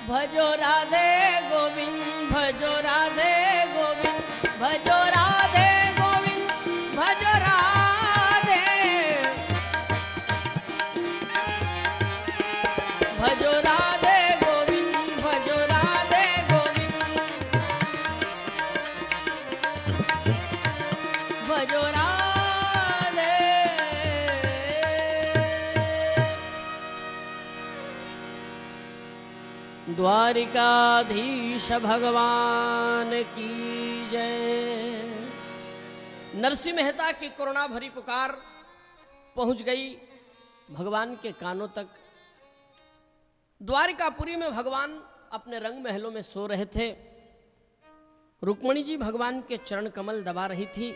भजो राधे गोविंद, भजो राधे गोविंद, भजो राधे गोविंद, भजो राधे, भजो राधे गोविंद, भजो राधे गोविंद, भजो राधे। द्वारिकाधीश भगवान की जय। नरसिंह मेहता की करुणा भरी पुकार पहुंच गई भगवान के कानों तक। द्वारिकापुरी में भगवान अपने रंग महलों में सो रहे थे। रुक्मणी जी भगवान के चरण कमल दबा रही थी।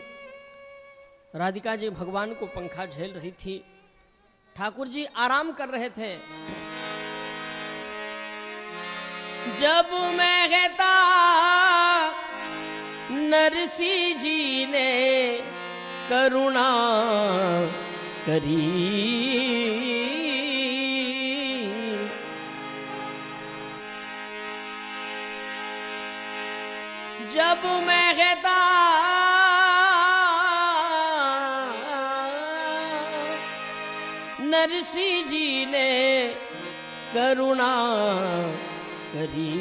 राधिका जी भगवान को पंखा झेल रही थी। ठाकुर जी आराम कर रहे थे। जब मेहता नरसिंह जी ने करुणा करी, जब मेहता नरसिंह जी ने करुणा करी,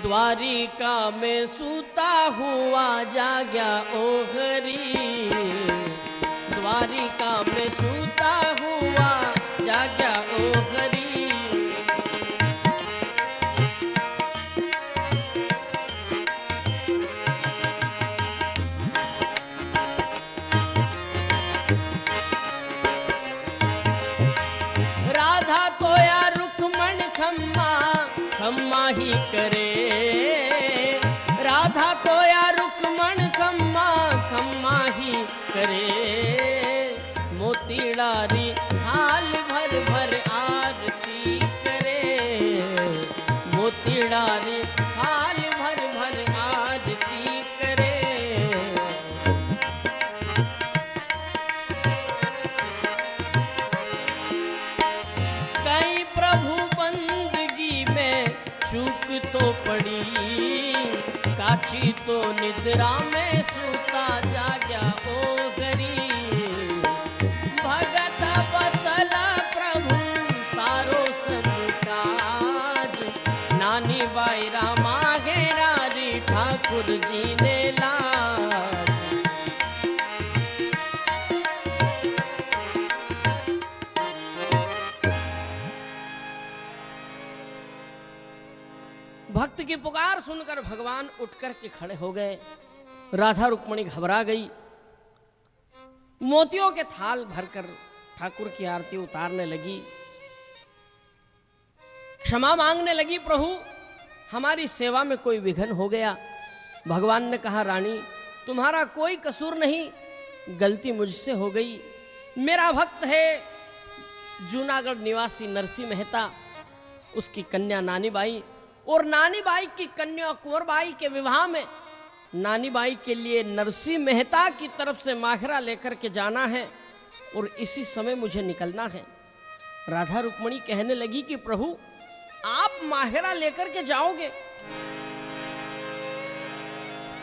द्वारिका में सूता हुआ जाग्या ओहरी, द्वारिका में सूता हुआ जाग्या ओहरी। राधा तो या रुक्मण खम्मा खम्मा ही करे, राधा तो या रुक्मण खम्मा खम्मा ही करे, मोतीड़ारी हाल भर भर आरती करे, मोतीड़ारी हाल भर भर आरती करे। कई प्रभु बंदगी में चूक तो पड़ी, काची तो निद्रा में सूता जाग्या ओगरी, भगत बसला प्रभु सारो सब काज, नानी बाई रामा घेरारी ठाकुर जी ने लाज। भक्त की पुकार सुनकर भगवान उठकर के खड़े हो गए। राधा रुक्मणी घबरा गई। मोतियों के थाल भरकर ठाकुर की आरती उतारने लगी। क्षमा मांगने लगी, प्रभु हमारी सेवा में कोई विघ्न हो गया। भगवान ने कहा, रानी तुम्हारा कोई कसूर नहीं, गलती मुझसे हो गई। मेरा भक्त है जूनागढ़ निवासी नरसिंह मेहता, उसकी कन्या नानी बाई, और नानी बाई की कन्या कुंवर बाई के विवाह में नानी बाई के लिए नरसिंह मेहता की तरफ से माखरा लेकर के जाना है और इसी समय मुझे निकलना है। राधा रुक्मणी कहने लगी कि प्रभु आप माखरा लेकर के जाओगे?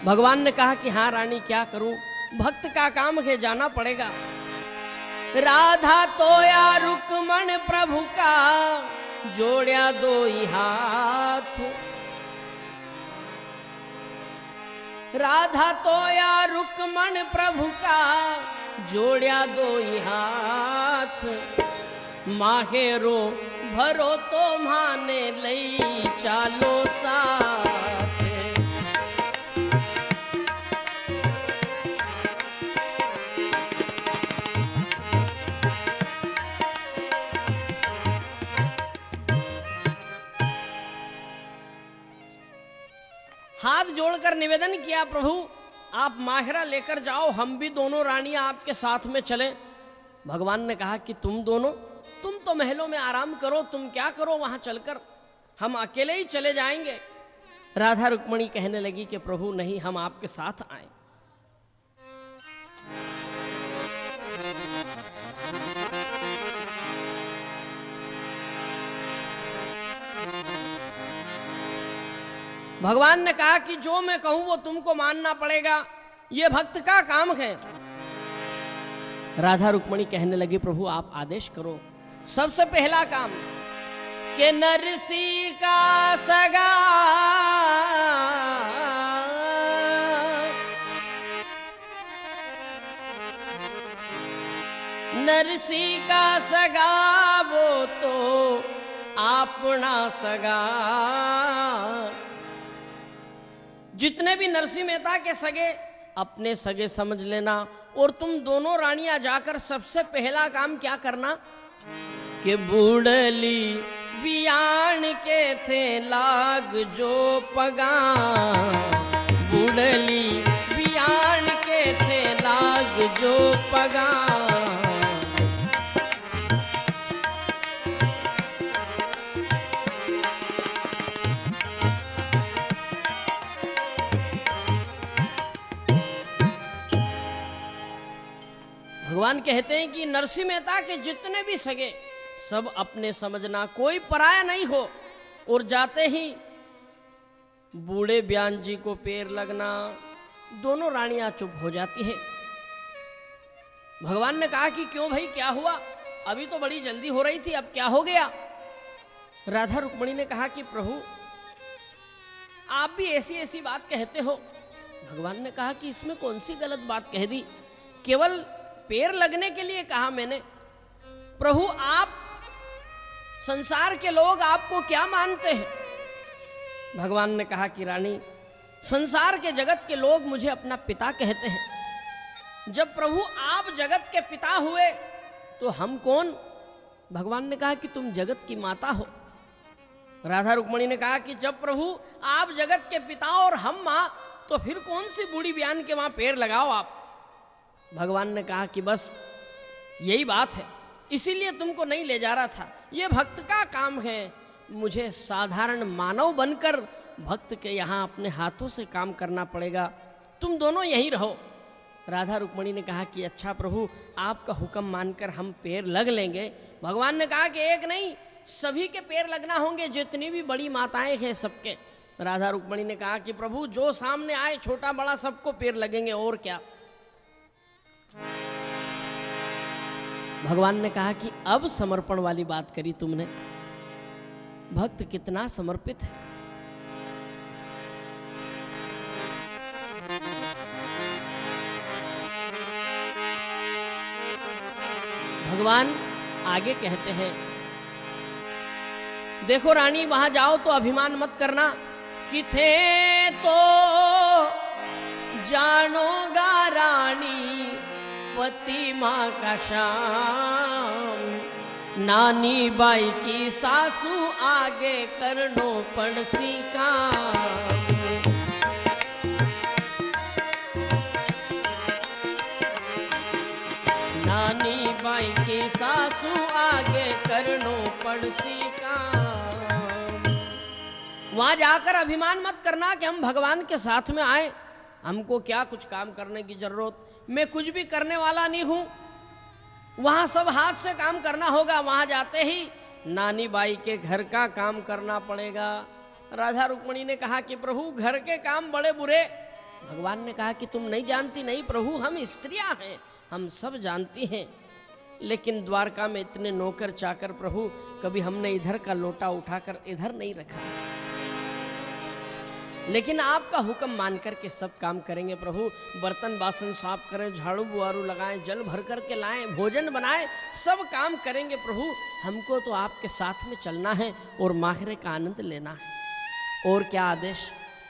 भगवान ने कहा कि हाँ रानी, क्या करूं, भक्त का काम है, जाना पड़ेगा। राधा तो या रुक्मण प्रभु का जोड़िया दो हाथ, राधा तो या रुक्मण प्रभु का जोड़िया दो हाथ, माहेरो भरो तो माने लई चालो साथ। हाथ जोड़कर निवेदन किया, प्रभु आप माहिरा लेकर जाओ, हम भी दोनों रानियां आपके साथ में चलें। भगवान ने कहा कि तुम दोनों, तुम तो महलों में आराम करो, तुम क्या करो वहां चलकर, हम अकेले ही चले जाएंगे। राधा रुक्मणी कहने लगी कि प्रभु नहीं, हम आपके साथ आए। भगवान ने कहा कि जो मैं कहूं वो तुमको मानना पड़ेगा, ये भक्त का काम है। राधा रुक्मणी कहने लगी प्रभु आप आदेश करो। सबसे पहला काम के नरसी का सगा नरसी का सगा वो तो अपना सगा। जितने भी नरसिंह मेहता के सगे अपने सगे समझ लेना, और तुम दोनों रानियां जाकर सबसे पहला काम क्या करना कि बूढ़ली बियान के थे लाग जो पगा। बूढ़ली बियान के थे लाग जो पगा। भगवान कहते हैं कि नरसिंह मेहता के जितने भी सगे सब अपने समझना, कोई पराया नहीं हो। और जाते ही बूढ़े बयान जी को पैर लगना, दोनों रानियां चुप हो जाती है। भगवान ने कहा कि क्यों भाई क्या हुआ, अभी तो बड़ी जल्दी हो रही थी, अब क्या हो गया। राधा रुक्मणी ने कहा कि प्रभु आप भी ऐसी ऐसी बात कहते हो। भगवान ने कहा कि इसमें कौन सी गलत बात कह दी, केवल पैर लगने के लिए कहा मैंने। प्रभु आप संसार के लोग आपको क्या मानते हैं। भगवान ने कहा कि रानी संसार के जगत के लोग मुझे अपना पिता कहते हैं। जब प्रभु आप जगत के पिता हुए तो हम कौन। भगवान ने कहा कि तुम जगत की माता हो। राधा रुक्मणी ने कहा कि जब प्रभु आप जगत के पिता और हम माँ, तो फिर कौन सी बूढ़ी बयान के वहां पैर लगाओ आप। भगवान ने कहा कि बस यही बात है, इसीलिए तुमको नहीं ले जा रहा था। ये भक्त का काम है, मुझे साधारण मानव बनकर भक्त के यहाँ अपने हाथों से काम करना पड़ेगा, तुम दोनों यहीं रहो। राधा रुक्मणी ने कहा कि अच्छा प्रभु आपका हुक्म मानकर हम पैर लग लेंगे। भगवान ने कहा कि एक नहीं सभी के पैर लगना होंगे, जितनी भी बड़ी माताएं हैं सबके। राधा रुक्मणी ने कहा कि प्रभु जो सामने आए छोटा बड़ा सबको पैर लगेंगे, और क्या। भगवान ने कहा कि अब समर्पण वाली बात करी तुमने, भक्त कितना समर्पित है। भगवान आगे कहते हैं देखो रानी वहां जाओ तो अभिमान मत करना कि थे तो जानोगा रानी पति माँ का शाम। नानी बाई की सासू आगे करनो पड़सी काम। नानी बाई की सासू आगे करनो पड़सी काम। वहां जाकर अभिमान मत करना कि हम भगवान के साथ में आए, हमको क्या कुछ काम करने की जरूरत, मैं कुछ भी करने वाला नहीं हूं। वहां सब हाथ से काम करना होगा, वहां जाते ही नानी बाई के घर का काम करना पड़ेगा। राधा रुक्मणी ने कहा कि प्रभु घर के काम बड़े बुरे। भगवान ने कहा कि तुम नहीं जानती। नहीं प्रभु हम स्त्रियां हैं, हम सब जानती हैं, लेकिन द्वारका में इतने नौकर चाकर प्रभु कभी हमने इधर का लोटा उठाकर इधर नहीं रखा, लेकिन आपका हुक्म मान करके सब काम करेंगे प्रभु। बर्तन बासन साफ करें, झाड़ू बुआरू लगाएं, जल भर करके लाएं, भोजन बनाएं, सब काम करेंगे प्रभु। हमको तो आपके साथ में चलना है और माखरे का आनंद लेना है। और क्या आदेश।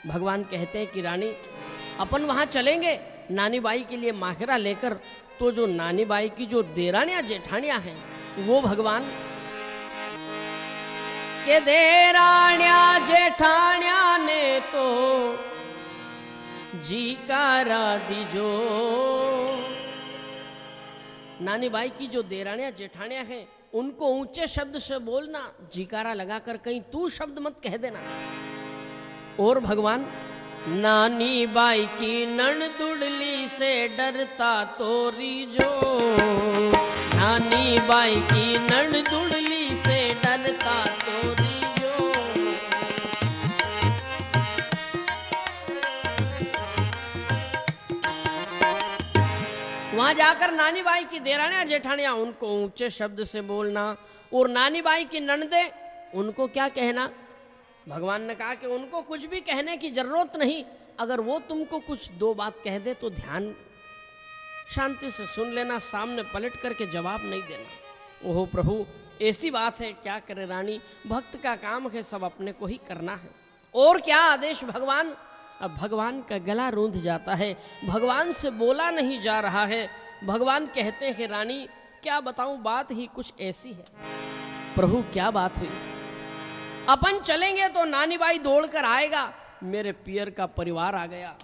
भगवान कहते हैं कि रानी अपन वहाँ चलेंगे नानी बाई के लिए माखरा लेकर। तो जो नानी बाई की जो देरानियाँ जेठानियाँ हैं वो भगवान के देरानिया जेठानिया ने तो जीकारा दीजो। नानी बाई की जो देरानिया जेठानिया हैं उनको ऊंचे शब्द से बोलना, जीकारा लगाकर, कहीं तू शब्द मत कह देना। और भगवान नानी बाई की नणदुड़ली से डरता तोरी जो। नानी बाई की नणदुड़ली से डरता तोरी जो। जाकर नानी बाई की देरानियां जेठानियां उनको ऊंचे शब्द से बोलना, और नानी बाई की ननदे उनको क्या कहना। भगवान ने कहा कि उनको कुछ भी कहने की जरूरत नहीं, अगर वो तुमको कुछ दो बात कह दे तो ध्यान शांति से सुन लेना, सामने पलट करके जवाब नहीं देना। ओहो प्रभु, ऐसी बात है, क्या करे रानी, भक्त का काम है, सब अपने को ही करना है, और क्या आदेश भगवान। अब भगवान का गला रूंध जाता है, भगवान से बोला नहीं जा रहा है। भगवान कहते हैं रानी क्या बताऊं, बात ही कुछ ऐसी है। प्रभु क्या बात हुई? अपन चलेंगे तो नानी बाई दौड़ कर आएगा, मेरे पियर का परिवार आ गया,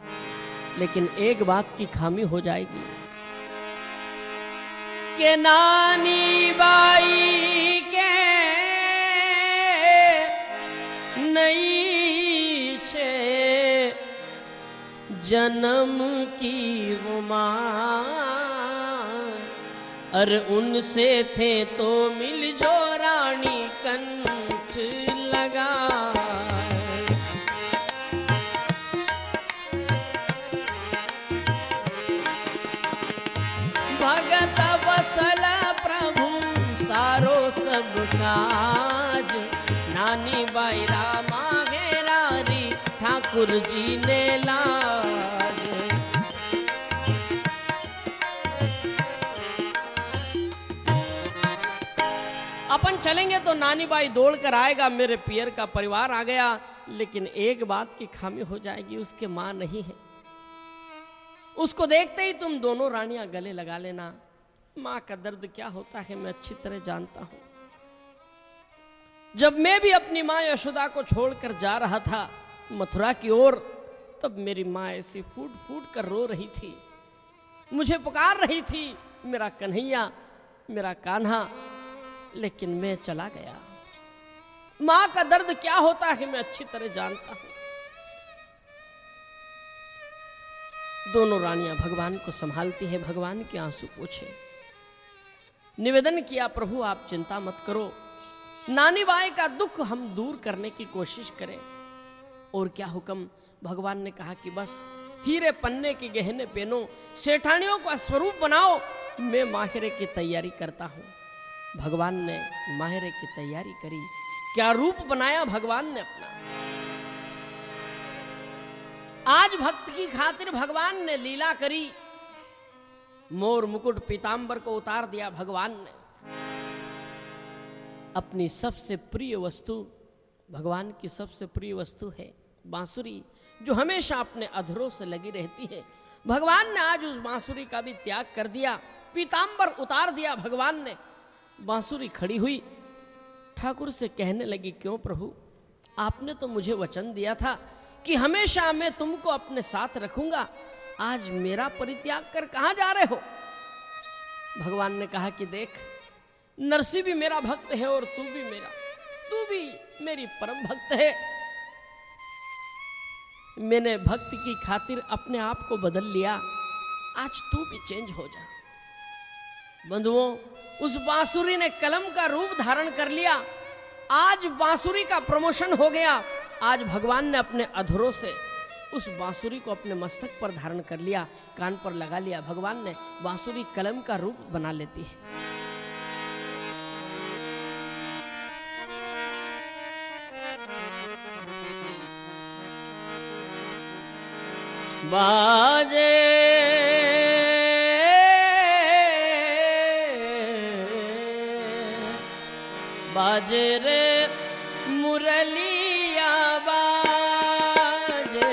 लेकिन एक बात की खामी हो जाएगी कि नानी बाई के नई छे जन्म की वो मां, और उनसे थे तो मिल जो रानी कंठ लगा। भगत वसल प्रभु सारो सब काज, नानी बाई रामा घेरारी ठाकुर जी ने लाज। अपन चलेंगे तो नानी बाई दौड़ कर आएगा, मेरे पियर का परिवार आ गया, लेकिन एक बात की खामी हो जाएगी, उसके मां नहीं है। उसको देखते ही तुम दोनों रानियां गले लगा लेना। मां का दर्द क्या होता है मैं अच्छी तरह जानता हूं। जब मैं भी अपनी मां यशोदा को छोड़कर जा रहा था मथुरा की ओर, तब मेरी मां ऐसी फूट फूट कर रो रही थी, मुझे पुकार रही थी, मेरा कन्हैया, मेरा कान्हा, लेकिन मैं चला गया। मां का दर्द क्या होता है मैं अच्छी तरह जानता हूं। दोनों रानियां भगवान को संभालती है, भगवान के आंसू पोंछे, निवेदन किया प्रभु आप चिंता मत करो, नानी बाई का दुख हम दूर करने की कोशिश करें। और क्या हुक्म? भगवान ने कहा कि बस हीरे पन्ने के गहने पहनो, सेठानियों का स्वरूप बनाओ, मैं माहिरे की तैयारी करता हूं। भगवान ने माहिरे की तैयारी करी, क्या रूप बनाया भगवान ने अपना। आज भक्त की खातिर भगवान ने लीला करी, मोर मुकुट पीतांबर को उतार दिया भगवान ने। अपनी सबसे प्रिय वस्तु, भगवान की सबसे प्रिय वस्तु है बांसुरी, जो हमेशा अपने अधरों से लगी रहती है। भगवान ने आज उस बांसुरी का भी त्याग कर दिया, पीतांबर उतार दिया भगवान ने। बांसुरी खड़ी हुई, ठाकुर से कहने लगी क्यों प्रभु, आपने तो मुझे वचन दिया था कि हमेशा मैं तुमको अपने साथ रखूंगा, आज मेरा परित्याग कर कहां जा रहे हो। भगवान ने कहा कि देख, नरसिंह भी मेरा भक्त है और तू भी मेरी परम भक्त है। मैंने भक्त की खातिर अपने आप को बदल लिया, आज तू भी चेंज हो जा। बंधुओं, उस बांसुरी ने कलम का रूप धारण कर लिया, आज बांसुरी का प्रमोशन हो गया। आज भगवान ने अपने अधरों से उस बांसुरी को अपने मस्तक पर धारण कर लिया, कान पर लगा लिया। भगवान ने बांसुरी कलम का रूप बना लेती है। बाजे बाजे रे मुरलिया बाजे,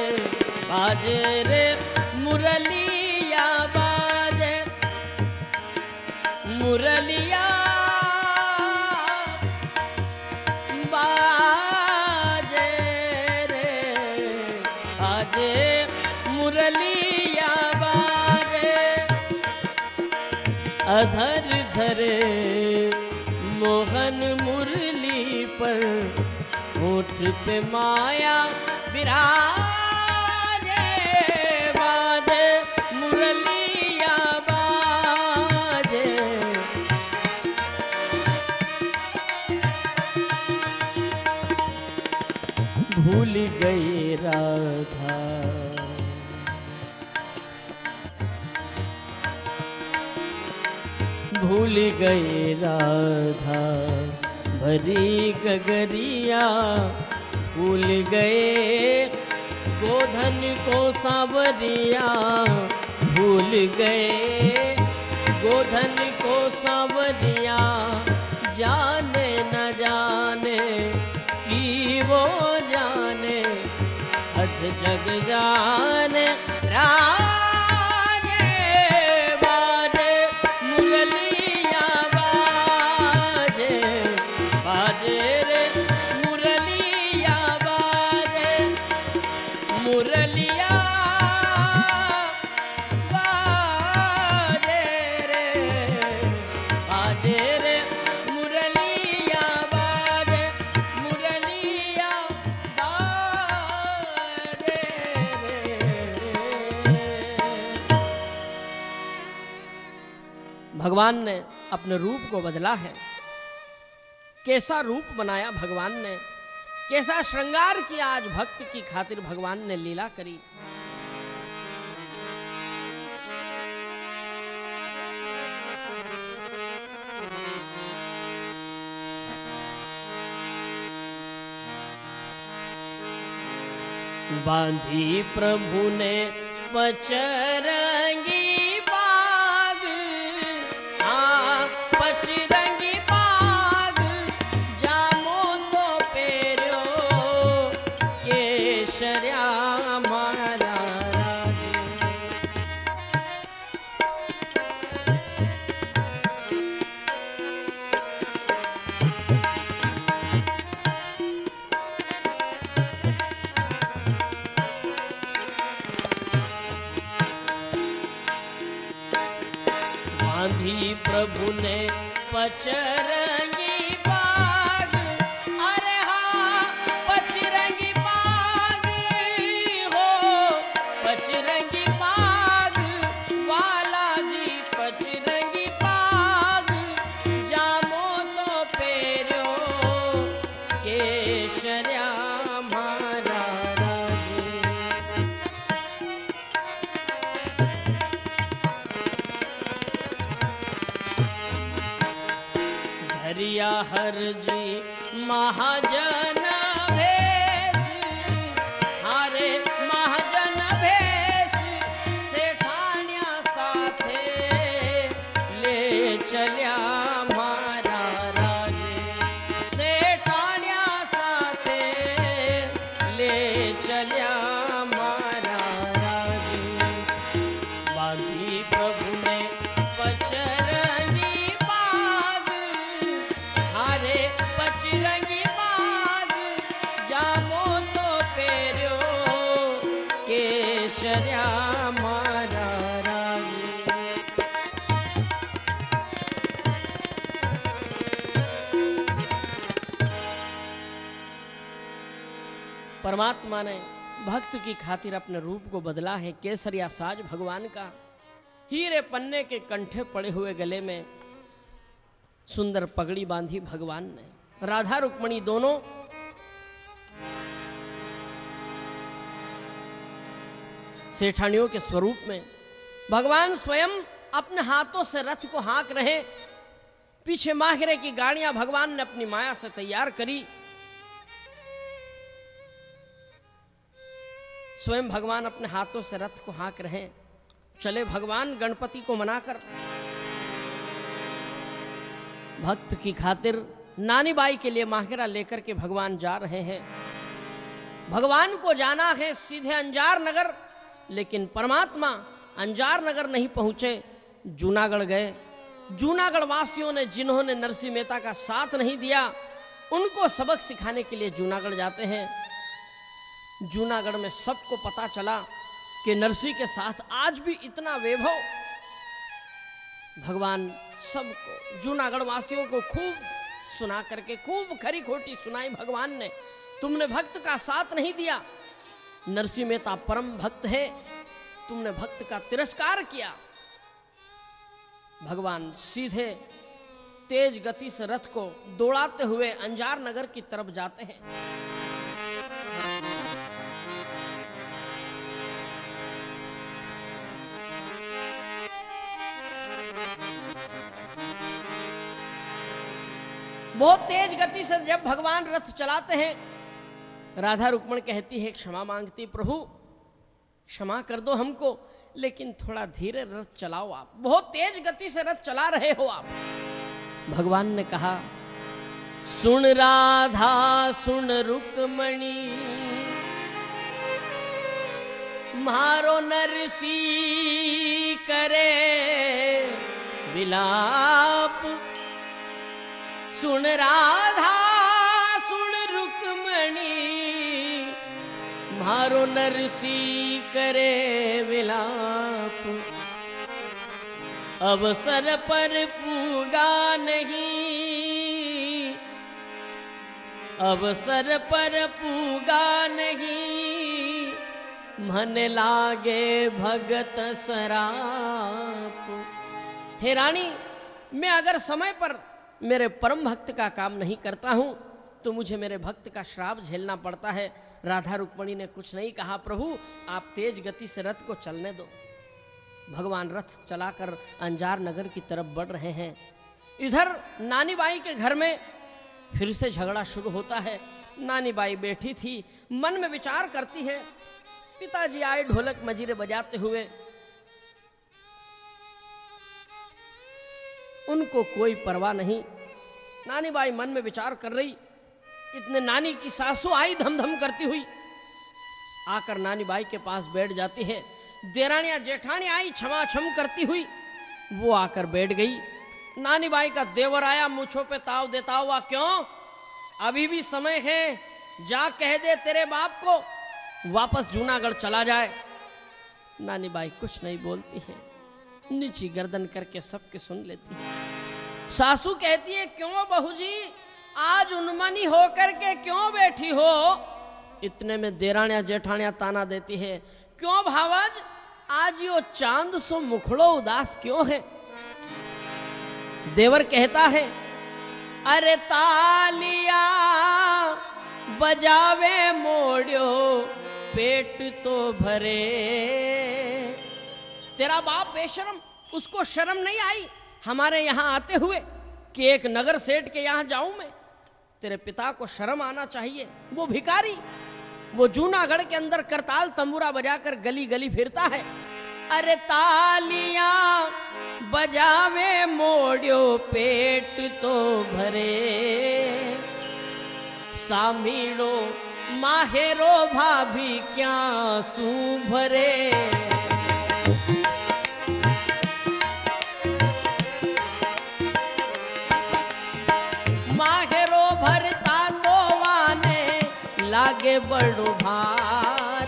बाजे रे मुरलिया बाजे, मुरलिया बाजे रे, बाजे मुरलिया बाजे, अधर धरे मोहन मुरली पर, होठ पे माया विराजे, बाजे मुरलिया बाजे। भूल गई राधा भूल गए राधा भरी गगरिया, भूल गए गोधन को सांवरिया, भूल गए गोधन को सांवरिया, जाने न जाने की वो जाने, अध जग जाने राजे बाजे मुरलिया बाजे, बाजे रे मुरलिया बाजे, मुरलिया बाजे रे, बाजे रे मुरलिया बाजे, मुरलिया बाजे रे। भगवान ने अपने रूप को बदला है। कैसा रूप बनाया भगवान ने, कैसा श्रृंगार किया आज भक्त की खातिर भगवान ने लीला करी। बांधी प्रभु ने पचरंगी बाग, हाँ पचरंगी बाग, जामो तो पेरो केसरिया मारा राजे। बांधी प्रभु ने पचरंगी बाग, अरे हाँ पचरंगी बाग हो, पचरंगी बाग वाला जी, पचरंगी बाग, जामो तो पेरो केसरिया मारा राजे। हरिया हर जी महाजन भेष, हारे महाजन भेष, सेठानिया साथे ले चलिया मारा राजे, सेठानिया साथे ले चलिया मारा राजे। बांधी प्रभु ने पचरंगी बाग, हारे पचरंगी बाग, जामो तो पेरो केसरिया मारा राजे। परमात्मा ने भक्त की खातिर अपने रूप को बदला है। केसरिया साज भगवान का, हीरे पन्ने के कंठे पड़े हुए गले में सुंदर पगड़ी बांधी भगवान ने। राधा रुक्मणी दोनों सेठानियों के स्वरूप में भगवान स्वयं अपने हाथों से रथ को हाँक रहे। पीछे माहिरे की गाड़ियां भगवान ने अपनी माया से तैयार करी। स्वयं भगवान अपने हाथों से रथ को हाँक रहे। चले भगवान गणपति को मनाकर। भक्त की खातिर नानी बाई के लिए माहिरा लेकर के भगवान जा रहे हैं। भगवान को जाना है सीधे अंजार नगर, लेकिन परमात्मा अंजार नगर नहीं पहुंचे, जूनागढ़ गए। जूनागढ़ वासियों ने, जिन्होंने नरसिंह मेहता का साथ नहीं दिया, उनको सबक सिखाने के लिए जूनागढ़ जाते हैं। जूनागढ़ में सबको पता चला कि नरसिंह के साथ आज भी इतना वैभव। भगवान सबको, जूनागढ़ वासियों को खूब सुना करके, खूब खरी खोटी सुनाई भगवान ने। तुमने भक्त का साथ नहीं दिया, नरसिंह मेहता परम भक्त है, तुमने भक्त का तिरस्कार किया। भगवान सीधे तेज गति से रथ को दौड़ाते हुए अंजार नगर की तरफ जाते हैं। बहुत तेज गति से जब भगवान रथ चलाते हैं, राधा रुक्मण कहती है, क्षमा मांगती, प्रभु क्षमा कर दो हमको, लेकिन थोड़ा धीरे रथ चलाओ, आप बहुत तेज गति से रथ चला रहे हो आप। भगवान ने कहा, सुन राधा सुन रुक्मणी, मारो नरसी करे विलाप। सुन राधा सुन रुक्मणी, मारो नरसी करे विलाप। अवसर पर पूगा नहीं, अवसर पर पूगा नहीं, मन लागे भगत सराप। हे रानी, मैं अगर समय पर मेरे परम भक्त का काम नहीं करता हूं तो मुझे मेरे भक्त का श्राप झेलना पड़ता है। राधा रुक्मणी ने कुछ नहीं कहा, प्रभु आप तेज गति से रथ को चलने दो। भगवान रथ चलाकर अंजार नगर की तरफ बढ़ रहे हैं। इधर नानी बाई के घर में फिर से झगड़ा शुरू होता है। नानी बाई बैठी थी, मन में विचार करती है। पिताजी आए ढोलक मजीरे बजाते हुए, उनको कोई परवाह नहीं। नानी बाई मन में विचार कर रही, इतने नानी की सासू आई धमधम करती हुई, आकर नानी बाई के पास बैठ जाती है। देरानिया जेठानी आई क्षमा क्षम करती हुई, वो आकर बैठ गई। नानी बाई का देवर आया, मूछों पे ताव देता हुआ, क्यों अभी भी समय है, जा कह दे तेरे बाप को वापस जूनागढ़ चला जाए। नानी बाई कुछ नहीं बोलती है, नीची गर्दन करके सबके सुन लेती है। सासू कहती है, क्यों बहू जी आज उन्मनी होकर के क्यों बैठी हो? इतने में देरानिया जेठानिया ताना देती है, क्यों भावज आज यो चांद सो मुखड़ो उदास क्यों है? देवर कहता है, अरे तालिया बजावे मोड़ियो पेट तो भरे। तेरा बाप बेशरम, उसको शर्म नहीं आई हमारे यहाँ आते हुए कि एक नगर सेठ के यहाँ जाऊं मैं? तेरे पिता को शर्म आना चाहिए। वो भिखारी, वो जूनागढ़ के अंदर करताल तंबूरा बजाकर गली गली फिरता है। अरे तालियां बजावे मोड़ियो पेट तो भरे, सामीड़ो माहेरो भाभी क्या सू भरे। माहेरो भरता तो वाने लागे बड़ो भार,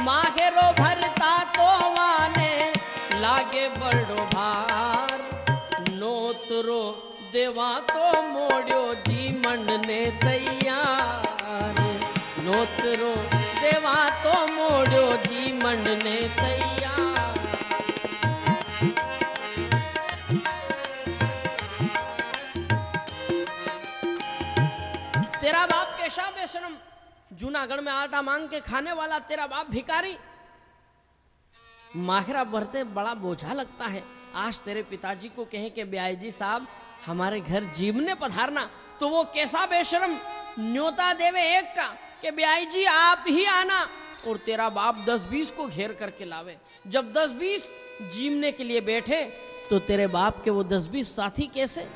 माहेरो भरता तो वाने लागे बड़ो भार। नोतरो देवा तो मोड़ियो जी मंडने तैयार, नोतरो देवा तो मोड़ियो जी मंडने तैयार। तेरा बाप कैसा बेशरम, जूनागढ़ में आटा मांग के खाने वाला तेरा बाप भिखारी। माखरा भरते बड़ा बोझा लगता है। आज तेरे पिताजी को कहे कि ब्याई जी साहब हमारे घर जीवने पधारना, तो वो कैसा बेशरम न्योता देवे एक का कि ब्याई जी आप ही आना, और तेरा बाप 10-20 को घेर करके लावे। जब 10-20 जीवने के लिए बैठे तो तेरे बाप के वो 10-20 साथी कैसे?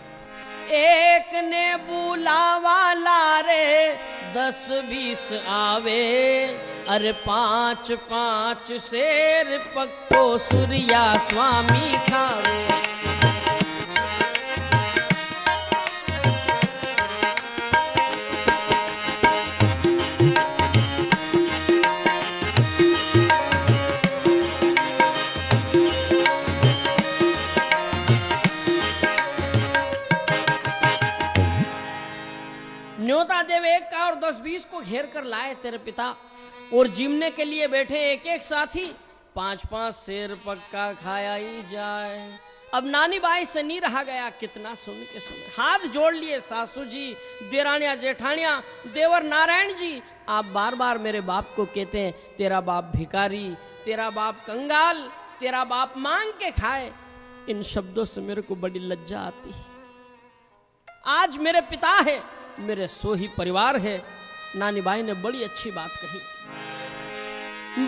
एक ने बुलावा लारे 10-20 आवे, अरे 5-5 शेर पक्को सूर्या स्वामी खावे। न्योता देव एक का और 10-20 को घेर कर लाए तेरे पिता, और जीवने के लिए बैठे एक एक साथी। 5-5 शेर पक्का खाया ही जाए। अब नानी बाई से नहीं रहा गया, कितना सुन के सुने, हाथ जोड़ लिए सासू जी, देरानिया जेठानिया, देवर नारायण जी, आप बार बार मेरे बाप को कहते हैं तेरा बाप भिखारी, तेरा बाप कंगाल, तेरा बाप मांग के खाए। इन शब्दों से मेरे को बड़ी लज्जा आती है। आज मेरे पिता है, मेरे सो ही परिवार है। नानी बाई ने बड़ी अच्छी बात कही।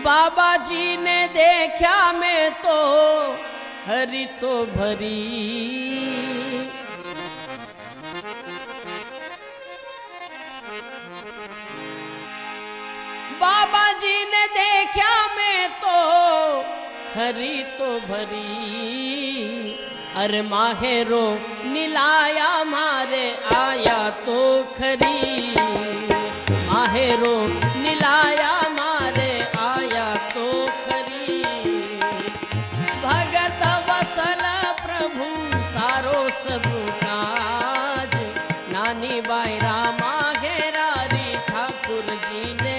बाबा जी ने देखा मैं तो हरी तो भरी, बाबा जी ने देखा मैं तो हरी तो भरी, अरे माहेरो नीलाया मारे आया तो खरी, माहेरो नीलाया मारे आया तो खरी। भगत वसल प्रभु सारो सब काज, नानी बाई रामा घेरारी ठाकुर जी ने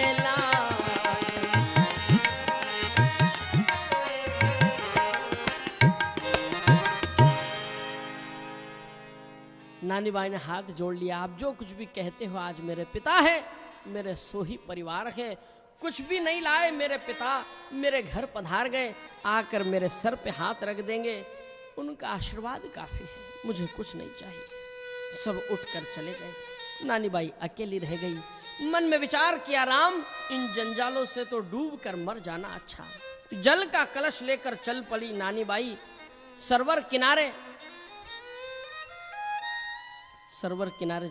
नानी बाई ने हाथ जोड़ लिया। आप जो कुछ भी कहते हो, आज मेरे पिता है, मेरे सो ही परिवार है। कुछ भी नहीं लाए मेरे पिता, मेरे घर पधार गए, आकर मेरे सर पे हाथ रख देंगे, उनका आशीर्वाद काफ़ी है, मुझे कुछ नहीं चाहिए। सब उठकर चले गए। नानी बाई अकेली रह गई। मन में विचार किया, राम इन जंजालों से तो डूब कर मर जाना अच्छा। जल का कलश लेकर चल पड़ी नानी बाई सरोवर किनारे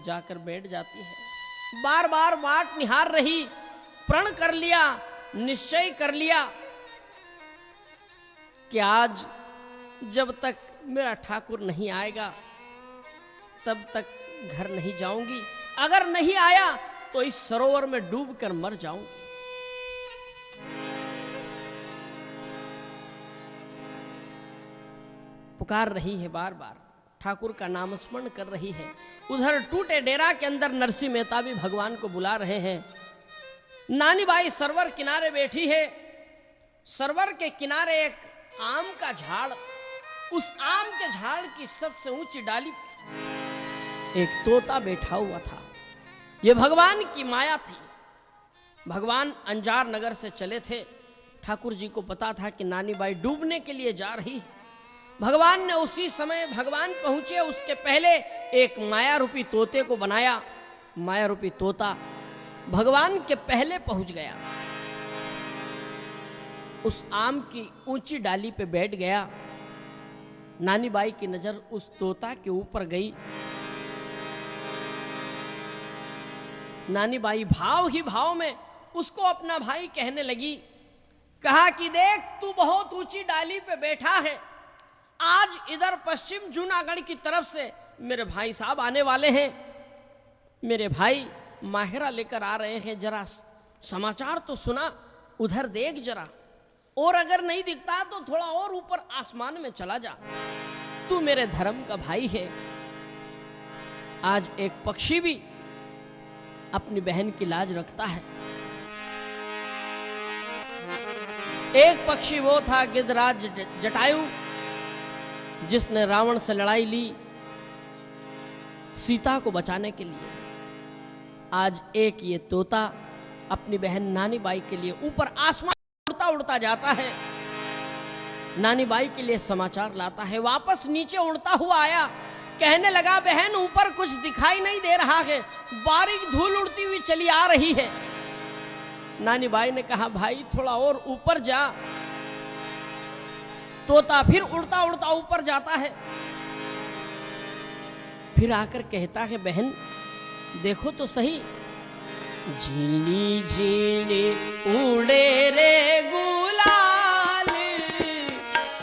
जाकर बैठ जाती है। बार बार बाट निहार रही, प्रण कर लिया, निश्चय कर लिया कि आज जब तक मेरा ठाकुर नहीं आएगा तब तक घर नहीं जाऊंगी। अगर नहीं आया तो इस सरोवर में डूबकर मर जाऊंगी। पुकार रही है, बार बार ठाकुर का नाम स्मरण कर रही है। उधर टूटे डेरा के अंदर नरसिंह मेहता भी भगवान को बुला रहे हैं। नानी बाई सरोवर किनारे बैठी है। सरोवर के किनारे एक आम का झाड़, उस आम के झाड़ की सबसे ऊंची डाली एक तोता बैठा हुआ था। यह भगवान की माया थी। भगवान अंजार नगर से चले थे। ठाकुर जी को पता था कि नानी बाई डूबने के लिए जा रही है। भगवान ने उसी समय भगवान पहुंचे उसके पहले एक माया रूपी तोते को बनाया। माया रूपी तोता भगवान के पहले पहुंच गया, उस आम की ऊंची डाली पे बैठ गया। नानी बाई की नजर उस तोता के ऊपर गई। नानी बाई भाव ही भाव में उसको अपना भाई कहने लगी। कहा कि देख, तू बहुत ऊंची डाली पे बैठा है, आज इधर पश्चिम जूनागढ़ की तरफ से मेरे भाई साहब आने वाले हैं। मेरे भाई माहिरा लेकर आ रहे हैं, जरा समाचार तो सुना, उधर देख जरा, और अगर नहीं दिखता तो थोड़ा और ऊपर आसमान में चला जा। तू मेरे धर्म का भाई है। आज एक पक्षी भी अपनी बहन की लाज रखता है। एक पक्षी वो था गिद्धराज जटायु, जिसने रावण से लड़ाई ली सीता को बचाने के लिए। आज एक ये तोता अपनी बहन नानी बाई के लिए ऊपर आसमान उड़ता उड़ता जाता है, नानी बाई के लिए समाचार लाता है। वापस नीचे उड़ता हुआ आया, कहने लगा, बहन ऊपर कुछ दिखाई नहीं दे रहा है, बारीक धूल उड़ती हुई चली आ रही है। नानी बाई ने कहा, भाई थोड़ा और ऊपर जा। तोता फिर उड़ता उड़ता ऊपर जाता है, फिर आकर कहता है, बहन देखो तो सही, झीली झीली उड़े रे गुलाल,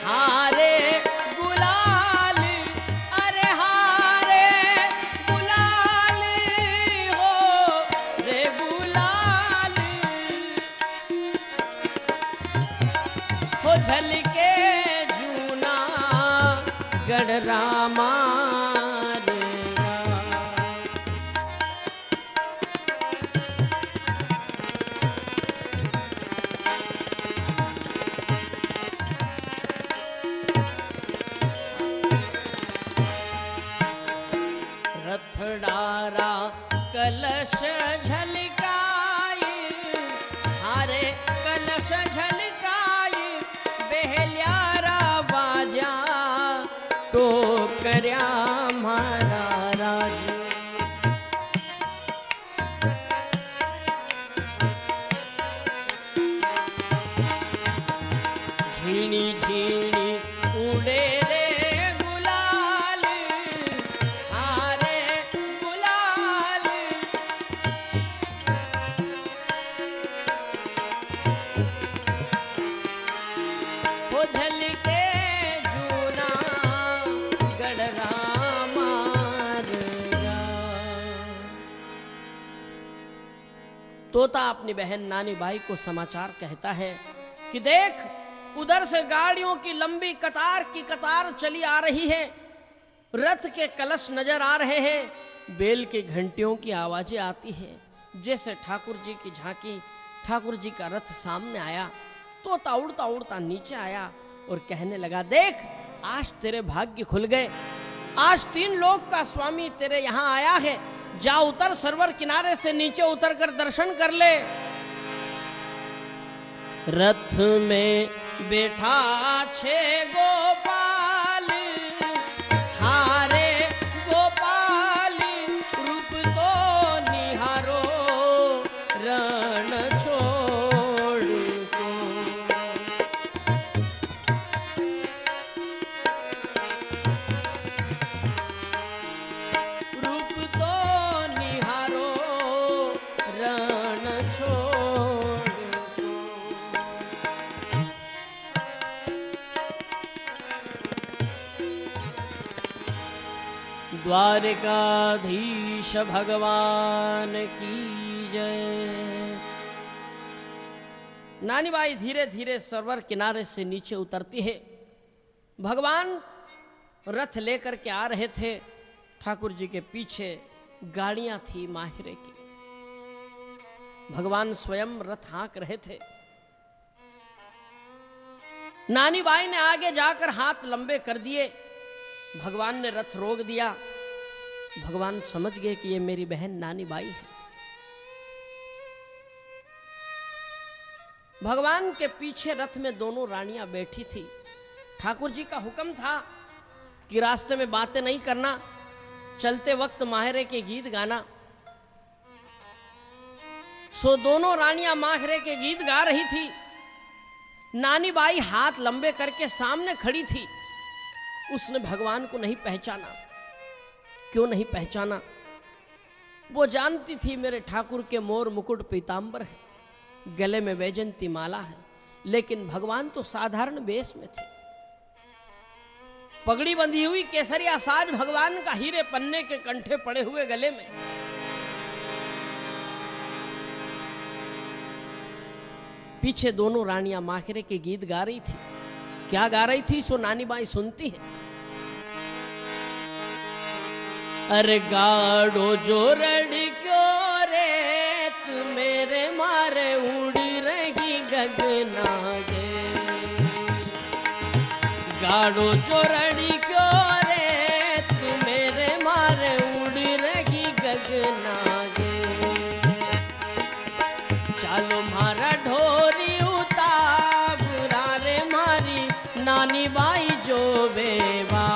हारे गुलाल, अरे हारे गुलाल हो रे गुलाल, हो झलके गढ़ रामा रथडारा कलश झलकाई, हारे कलश झलकाई, बेहल्यारा बाजा टोकर्या मारा राज। तोता अपनी बहन नानी बाई को समाचार कहता है कि देख, उधर से गाड़ियों की लंबी कतार की कतार चली आ रही है, रथ के कलश नजर आ रहे हैं, बेल की घंटियों की आवाजें आती हैं। जैसे ठाकुर जी की झांकी, ठाकुर जी का रथ सामने आया, तोता उड़ता उड़ता नीचे आया और कहने लगा, देख आज तेरे भाग्य खुल गए, आज 3 लोक का स्वामी तेरे यहाँ आया है, जा उतर सरोवर किनारे से नीचे उतर कर दर्शन कर ले। रथ में बैठा 6 गोपाल, हारे गोपाल रूप तो निहारो रण छोड़ को। रूप तो निहारो रण छोड़ को। द्वारिकाधीश भगवान की जय। नानी बाई धीरे धीरे सरोवर किनारे से नीचे उतरती है। भगवान रथ लेकर के आ रहे थे, ठाकुर जी के पीछे गाड़ियां थी माहिरे की। भगवान स्वयं रथ हाँक रहे थे। नानी बाई ने आगे जाकर हाथ लंबे कर दिए, भगवान ने रथ रोक दिया। भगवान समझ गए कि ये मेरी बहन नानी बाई है। भगवान के पीछे रथ में दोनों रानियां बैठी थी। ठाकुर जी का हुक्म था कि रास्ते में बातें नहीं करना, चलते वक्त माहिरे के गीत गाना। सो दोनों रानियां माहिरे के गीत गा रही थी। नानी बाई हाथ लंबे करके सामने खड़ी थी। उसने भगवान को नहीं पहचाना। क्यों नहीं पहचाना? वो जानती थी मेरे ठाकुर के मोर मुकुट पीतांबर है, गले में वैजंती माला है, लेकिन भगवान तो साधारण वेश में थे। पगड़ी बंधी हुई, केसरिया साज भगवान का हीरे पन्ने के कंठे पड़े हुए गले में। पीछे दोनों रानियां माखरे के गीत गा रही थी। क्या गा रही थी सो नानी बाई सुनती है। अरे गाड़ो जोरड़ क्यों रे, तू मेरे मारे उड़ी रही गगना गे। गाड़ो जोरड़ी क्यों रे, तू मेरे मारे उड़ी रही गगना गे। चलो मारा ढोरी उतावरा रे मारी नानी बाई जो बेवा।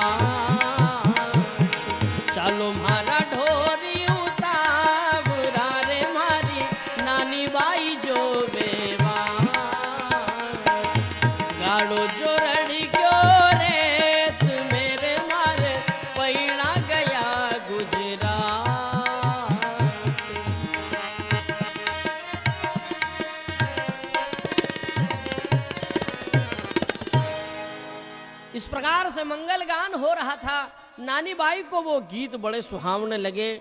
चलो मारा ढोरी उतावरा रे मारी नानी बाई जो बेवा। गाड़ो जोरड़ी क्यों रे, तू मेरे मारे पैड़ा गया गुजरात। इस प्रकार से मंगल गान हो रहा था। नानी बाई को वो गीत बड़े सुहावने लगे।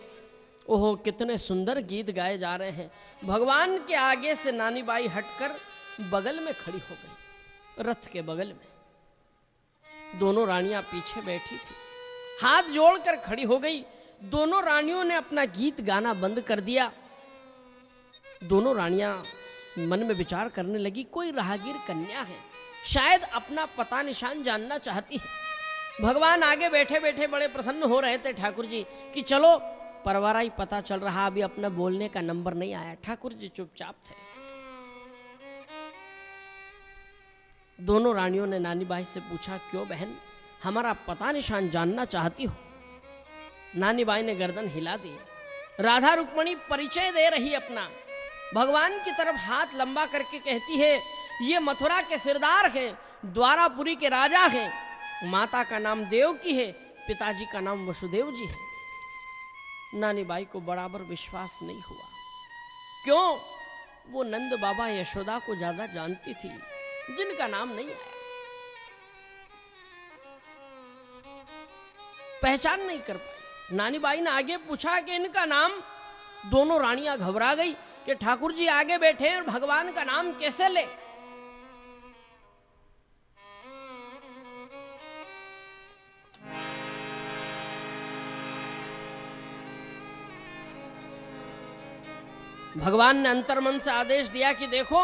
ओहो, कितने सुंदर गीत गाए जा रहे हैं। भगवान के आगे से नानी बाई हटकर बगल में खड़ी हो गई, रथ के बगल में। दोनों रानियां पीछे बैठी थी, हाथ जोड़कर खड़ी हो गई। दोनों रानियों ने अपना गीत गाना बंद कर दिया। दोनों रानियां मन में विचार करने लगी, कोई राहगीर कन्या है, शायद अपना पता निशान जानना चाहती है। भगवान आगे बैठे बैठे बड़े प्रसन्न हो रहे थे ठाकुर जी कि चलो परवारा ही पता चल रहा, अभी अपना बोलने का नंबर नहीं आया। ठाकुर जी चुपचाप थे। दोनों रानियों ने नानी बाई से पूछा, क्यों बहन, हमारा पता निशान जानना चाहती हो? नानी बाई ने गर्दन हिला दी। राधा रुक्मणी परिचय दे रही अपना। भगवान की तरफ हाथ लंबा करके कहती है, ये मथुरा के सिरदार हैं, द्वारापुरी के राजा हैं। माता का नाम देवकी है, पिताजी का नाम वसुदेव जी है। नानी बाई को बराबर विश्वास नहीं हुआ। क्यों? वो नंद बाबा यशोदा को ज्यादा जानती थी, जिनका नाम नहीं आया, पहचान नहीं कर पाई। नानी बाई ने आगे पूछा कि इनका नाम। दोनों रानियां घबरा गई। कि ठाकुर जी आगे बैठे हैं और भगवान का नाम कैसे ले। भगवान ने अंतर्मन से आदेश दिया कि देखो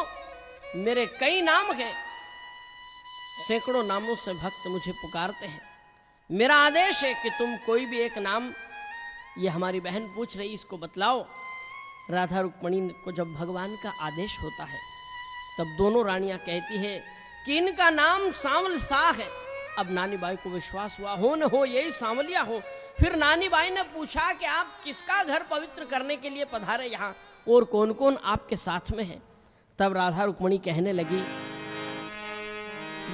मेरे कई नाम हैं, सैकड़ों नामों से भक्त मुझे पुकारते हैं। मेरा आदेश है कि तुम कोई भी एक नाम, ये हमारी बहन पूछ रही, इसको बतलाओ। राधा रुक्मणी को जब भगवान का आदेश होता है तब दोनों रानियां कहती है कि इनका नाम सांवल सा है। अब नानी बाई को विश्वास हुआ, हो न हो यही सांवलिया हो। फिर नानी बाई ने पूछा कि आप किसका घर पवित्र करने के लिए पधारे यहाँ, और कौन कौन आपके साथ में है। तब राधा रुक्मणी कहने लगी,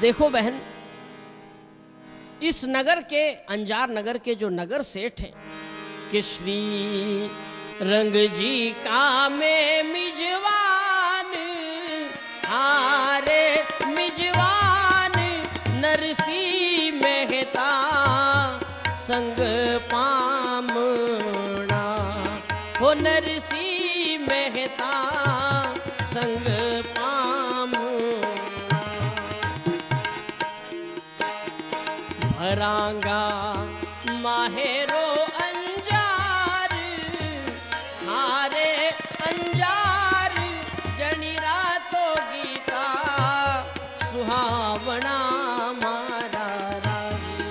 देखो बहन, इस नगर के, अंजार नगर के जो नगर सेठ हैं कि श्री रंग जी का मैं मिजवान, हारे मिजवान नरसी मेहता संग पामना, हो नरसी मेहता संग भरांगा माहेरो अंजार, हारे अंजार जनी रातो गीता सुहावना मारा रागी।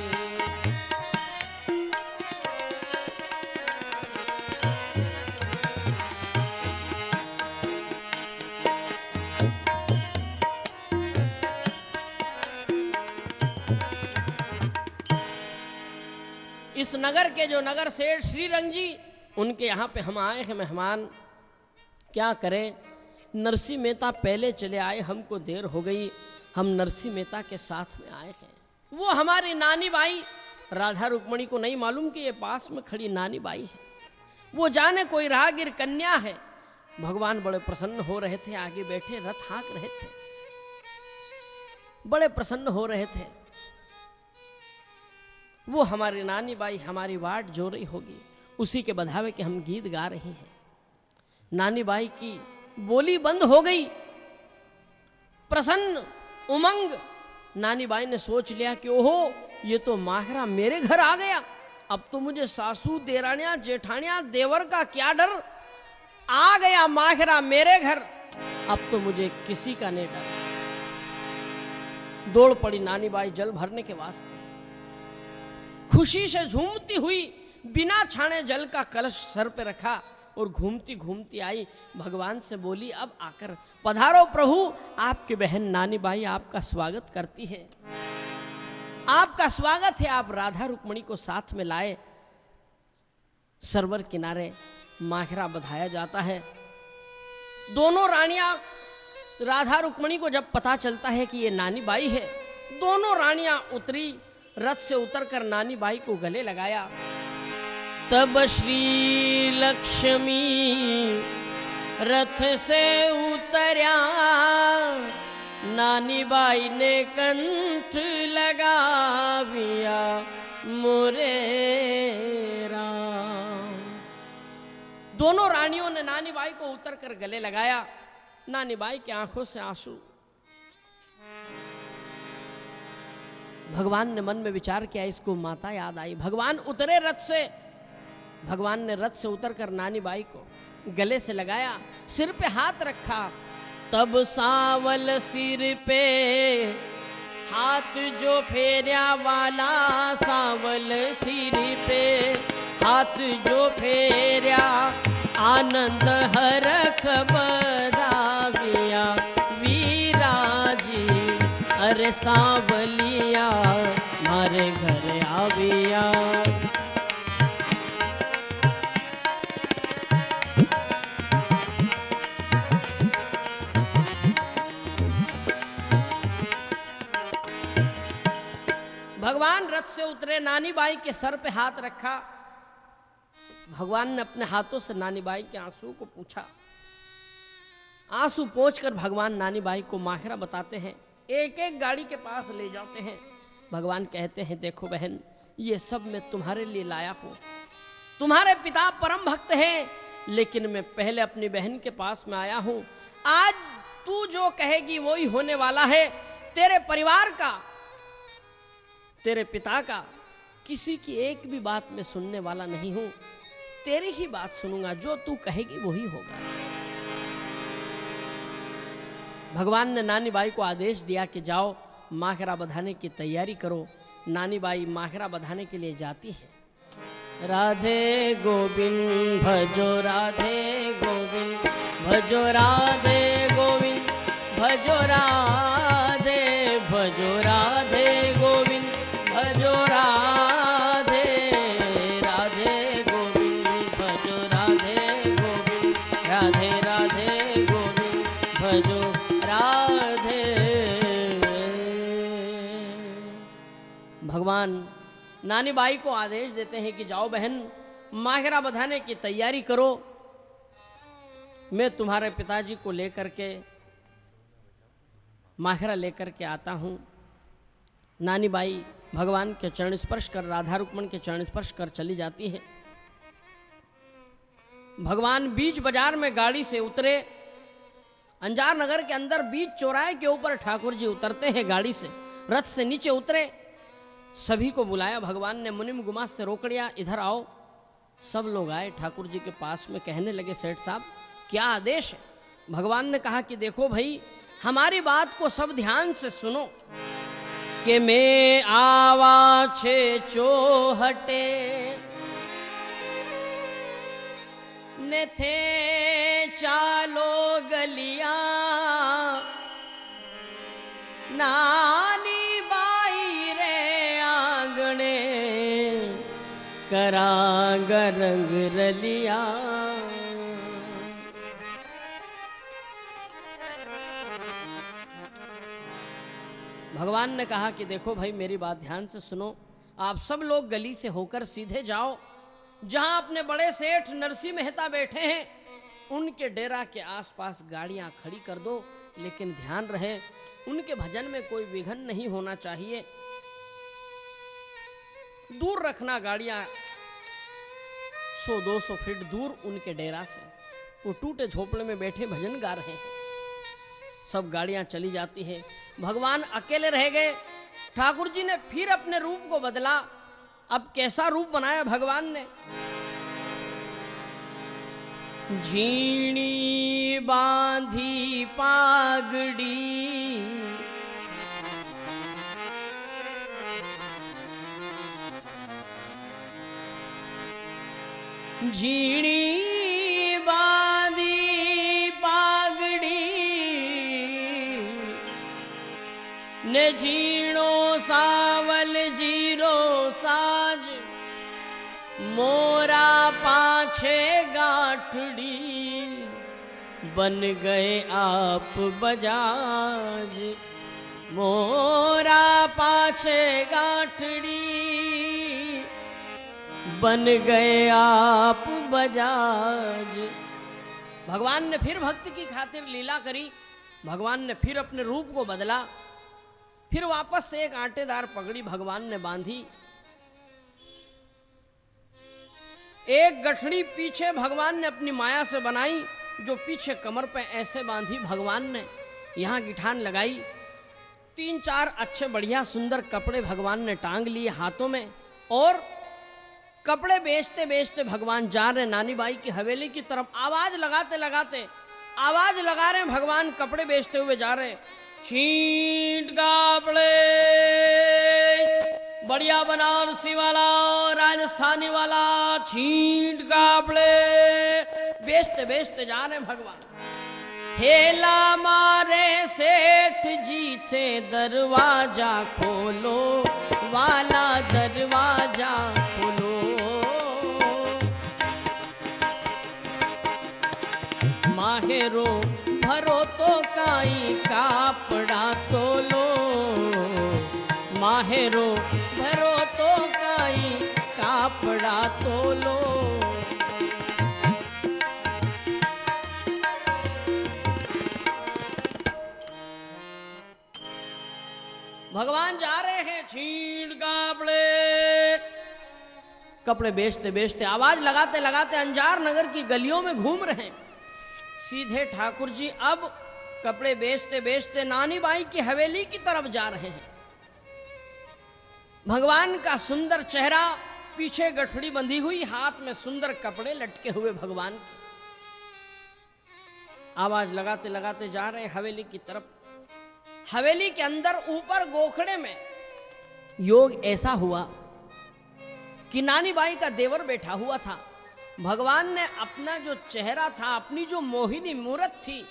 इस नगर के जो नगर सेठ श्रीरंग जी, उनके यहाँ पे हम आए हैं मेहमान। क्या करें, नरसी मेहता पहले चले आए, हमको देर हो गई, हम नरसी मेहता के साथ में आए हैं। वो हमारी नानी बाई, राधा रुक्मणी को नहीं मालूम कि ये पास में खड़ी नानी बाई है, वो जाने कोई राहगीर कन्या है। भगवान बड़े प्रसन्न हो रहे थे, आगे बैठे रथ हाँक रहे थे, बड़े प्रसन्न हो रहे थे। वो हमारी नानी बाई हमारी वाट जो रही होगी, उसी के बधावे के हम गीत गा रहे हैं। नानी बाई की बोली बंद हो गई, प्रसन्न उमंग। नानी बाई ने सोच लिया कि ओहो, ये तो माहरा मेरे घर आ गया, अब तो मुझे सासू देरानियां जेठानियां देवर का क्या डर, आ गया माहरा मेरे घर, अब तो मुझे किसी का नहीं डर। दौड़ पड़ी नानी बाई जल भरने के वास्ते, खुशी से झूमती हुई बिना छाने जल का कलश सर पे रखा और घूमती घूमती आई, भगवान से बोली, अब आकर पधारो प्रभु, आपकी बहन नानी बाई आपका स्वागत करती है, आपका स्वागत है। आप राधा रुक्मणी को साथ में लाए। सरोवर किनारे माखरा बधाया जाता है। दोनों रानियां, राधा रुक्मणी को जब पता चलता है कि ये नानी बाई है, दोनों रानियां उतरी, रथ से उतरकर नानी बाई को गले लगाया। तब श्री लक्ष्मी रथ से उतर्या, नानी बाई ने कंठ लगाविया मोरे राम। दोनों रानियों ने नानी बाई को उतर कर गले लगाया। नानी बाई की आंखों से आंसू। भगवान ने मन में विचार किया, इसको माता याद आई। भगवान उतरे रथ से, भगवान ने रथ से उतरकर नानी बाई को गले से लगाया, सिर पे हाथ रखा। तब सावल सिर पे हाथ जो फेरा वाला, सावल सिर पे हाथ जो फेरा, आनंद हरख बदाविया वीराजी, अरे सावलिया मारे घर आविया। भगवान रथ से उतरे, नानी बाई के सर पे हाथ रखा। भगवान ने अपने हाथों से नानी बाई के आंसू को पूछा। आंसू पोंछकर भगवान नानी बाई को माखरा बताते हैं, एक एक गाड़ी के पास ले जाते हैं। भगवान कहते हैं, देखो बहन, ये सब मैं तुम्हारे लिए लाया हूं। तुम्हारे पिता परम भक्त हैं, लेकिन मैं पहले अपनी बहन के पास में आया हूं। आज तू जो कहेगी वो ही होने वाला है। तेरे परिवार का, तेरे पिता का, किसी की एक भी बात में सुनने वाला नहीं हूं। तेरी ही बात सुनूंगा, जो तू कहेगी वही होगा। भगवान ने नानी बाई को आदेश दिया कि जाओ माखरा बंधाने की तैयारी करो। नानी बाई माखरा बंधाने के लिए जाती है। राधे गोविंद भजो, राधे गोविंद भजो, राधे गोविंद भजो, राधे भजो, राधे गोविंद भजो, राधे राधे गोविंद भजो, राधे गोविंद, राधे राधे गोविंद भजो, राधे। भगवान नानी बाई को आदेश देते हैं कि जाओ बहन, माखरा बंधाने की तैयारी करो। मैं तुम्हारे पिताजी को लेकर के माखरा लेकर के आता हूँ। नानी बाई भगवान के चरण स्पर्श कर, राधा रुक्मण के चरण स्पर्श कर चली जाती है। भगवान बीच बाजार में गाड़ी से उतरे। अंजार नगर के अंदर बीच चौराहे के ऊपर ठाकुर जी उतरते हैं गाड़ी से, रथ से नीचे उतरे। सभी को बुलाया भगवान ने, मुनिम गुमास से रोकड़िया, इधर आओ। सब लोग आए ठाकुर जी के पास में, कहने लगे सेठ साहब क्या आदेश है। भगवान ने कहा कि देखो भाई, हमारी बात को सब ध्यान से सुनो कि मैं आवा छे चोहटे ने थे चालो गलिया, नानी बाई रे आंगणे करांग रंग रलिया। भगवान ने कहा कि देखो भाई, मेरी बात ध्यान से सुनो। आप सब लोग गली से होकर सीधे जाओ, जहां अपने बड़े सेठ नरसिंह मेहता बैठे हैं उनके डेरा के आसपास गाड़ियां खड़ी कर दो। लेकिन ध्यान रहे, उनके भजन में कोई विघ्न नहीं होना चाहिए। दूर रखना गाड़ियां, 100-200 फीट दूर उनके डेरा से। वो टूटे झोपड़े में बैठे भजन गा रहे हैं। सब गाड़ियां चली जाती है। भगवान अकेले रह गए। ठाकुर जी ने फिर अपने रूप को बदला। अब कैसा रूप बनाया भगवान ने? झीणी बांधी पागड़ी, झीणी बांधी पागड़ी ने झीणो सावल जीरो साज, मोरा पाछे गाठड़ी बन गए आप बजाज, मोरा पाछे गाठड़ी बन गए आप बजाज। भगवान ने फिर भक्त की खातिर लीला करी। भगवान ने फिर अपने रूप को बदला। फिर वापस से एक आटेदार पगड़ी भगवान ने बांधी। एक गठड़ी पीछे भगवान ने अपनी माया से बनाई, जो पीछे कमर पे ऐसे बांधी भगवान ने। यहाँ गिठान लगाई। 3-4 अच्छे बढ़िया सुंदर कपड़े भगवान ने टांग लिए हाथों में। और कपड़े बेचते बेचते भगवान जा रहे नानी बाई की हवेली की तरफ। आवाज लगाते लगाते आवाज लगा रहे भगवान, कपड़े बेचते हुए जा रहे। छींट कपड़े बढ़िया बनारसी वाला, राजस्थानी वाला, छींट कपड़े बेचते बेचते जा रहे भगवान। हेला मारे सेठ जी थे, दरवाजा खोलो वाला, दरवाजा खोलो। माहेरो भरो तो काई कापड़ा तोलो, माहेरो भरो तो काई कापड़ा तोलो। भगवान जा रहे हैं। छींट कापड़े कपड़े बेचते बेचते, आवाज लगाते लगाते अंजार नगर की गलियों में घूम रहे हैं। सीधे ठाकुर जी अब कपड़े बेचते बेचते नानी बाई की हवेली की तरफ जा रहे हैं। भगवान का सुंदर चेहरा, पीछे गठड़ी बंधी हुई, हाथ में सुंदर कपड़े लटके हुए भगवान के। आवाज लगाते लगाते जा रहे हवेली की तरफ। हवेली के अंदर ऊपर गोखड़े में योग ऐसा हुआ कि नानी बाई का देवर बैठा हुआ था। भगवान ने अपना जो चेहरा था, अपनी जो मोहिनी मूरत थी,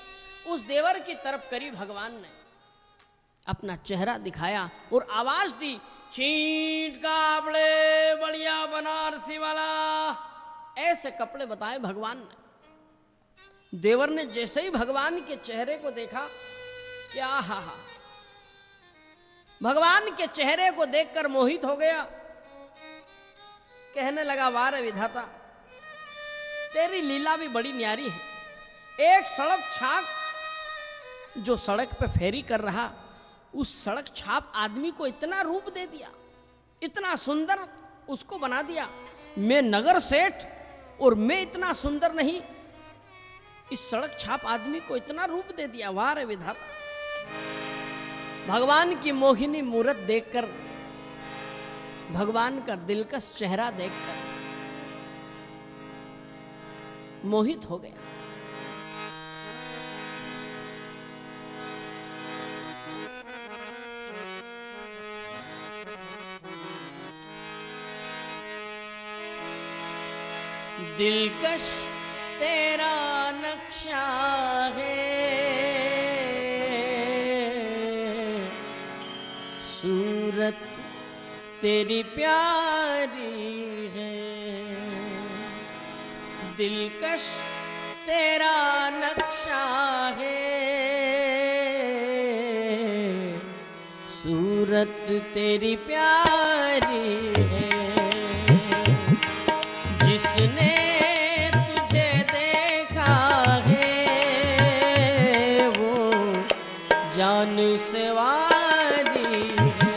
उस देवर की तरफ करी भगवान ने अपना चेहरा दिखाया और आवाज दी, छींट कपड़े बढ़िया बनारसी वाला। ऐसे कपड़े बताए भगवान ने। देवर ने जैसे ही भगवान के चेहरे को देखा, क्या हा, भगवान के चेहरे को देखकर मोहित हो गया। कहने लगा, वाह रे विधाता, तेरी लीला भी बड़ी न्यारी है। एक सड़क छाप जो सड़क पे फेरी कर रहा, उस सड़क छाप आदमी को इतना रूप दे दिया, इतना सुंदर उसको बना दिया। मैं नगर सेठ और मैं इतना सुंदर नहीं, इस सड़क छाप आदमी को इतना रूप दे दिया। वाह रे विधाता। भगवान की मोहिनी मूरत देखकर, भगवान का दिलकश चेहरा देखकर मोहित हो गया। दिलकश तेरा नक्शा है, सूरत तेरी प्यारी है। दिलकश तेरा नक्शा है, सूरत तेरी प्यारी है। जिसने तुझे देखा है, वो जान से वारी है।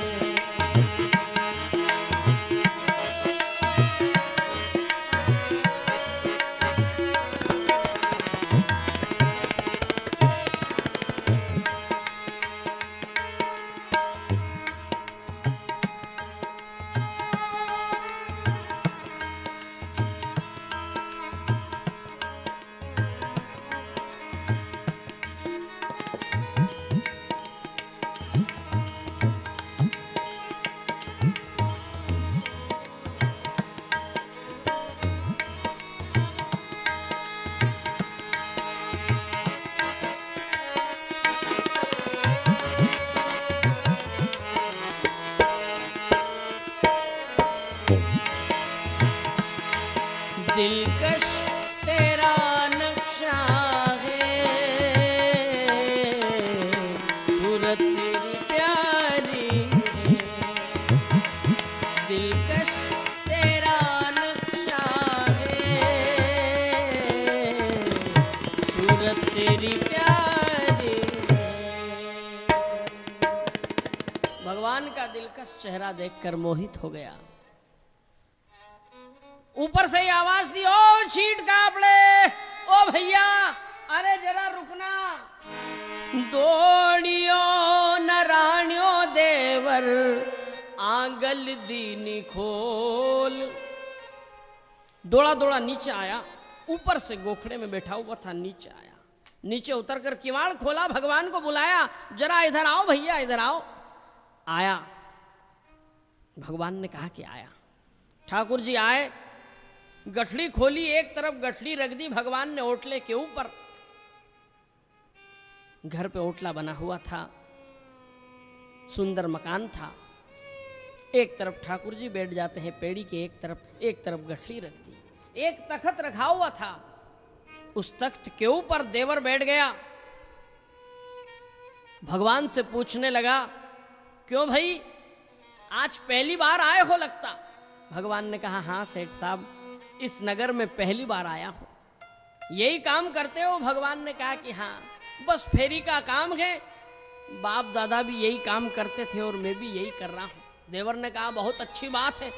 दिलकश तेरा नक्शा है, सूरत तेरी प्यारी है। दिलकश तेरा नक्शा है, सूरत तेरी प्यारी है। भगवान का दिलकश चेहरा देखकर मोहित हो गया। ऊपर से ही आवाज दी, ओ छींट कापड़े, ओ भैया, अरे जरा रुकना। दौड़ियो नराण्यो देवर, आंगल दीनी खोल। दौड़ा दौड़ा नीचे आया, ऊपर से गोखड़े में बैठा हुआ था, नीचे आया। नीचे उतरकर किवाड़ खोला, भगवान को बुलाया, जरा इधर आओ भैया, इधर आओ। आया, भगवान ने कहा कि आया। ठाकुर जी आए, गठड़ी खोली, एक तरफ गठड़ी रख दी भगवान ने ओटले के ऊपर। घर पे ओटला बना हुआ था, सुंदर मकान था। एक तरफ ठाकुर जी बैठ जाते हैं पेड़ी के एक तरफ गठड़ी रख दी। एक तख्त रखा हुआ था, उस तख्त के ऊपर देवर बैठ गया। भगवान से पूछने लगा, क्यों भाई, आज पहली बार आए हो लगता। भगवान ने कहा, हाँ सेठ साहब, इस नगर में पहली बार आया हूं। यही काम करते हो? भगवान ने कहा कि हाँ, बस फेरी का काम है, बाप दादा भी यही काम करते थे और मैं भी यही कर रहा हूं। देवर ने कहा, बहुत अच्छी बात है,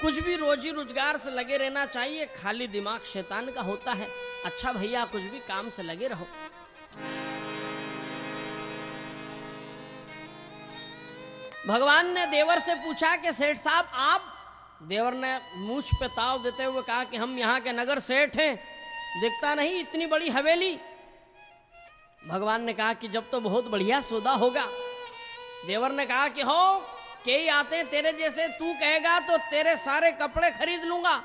कुछ भी रोजी रोजगार से लगे रहना चाहिए, खाली दिमाग शैतान का होता है। अच्छा भैया, कुछ भी काम से लगे रहो। भगवान ने देवर से पूछा कि सेठ साहब आप? देवर ने मूछ पे ताव देते हुए कहा कि हम यहाँ के नगर सेठ हैं, दिखता नहीं इतनी बड़ी हवेली। भगवान ने कहा कि जब तो बहुत बढ़िया सौदा होगा। देवर ने कहा कि हो कई आते तेरे जैसे, तू कहेगा तो तेरे सारे कपड़े खरीद लूंगा,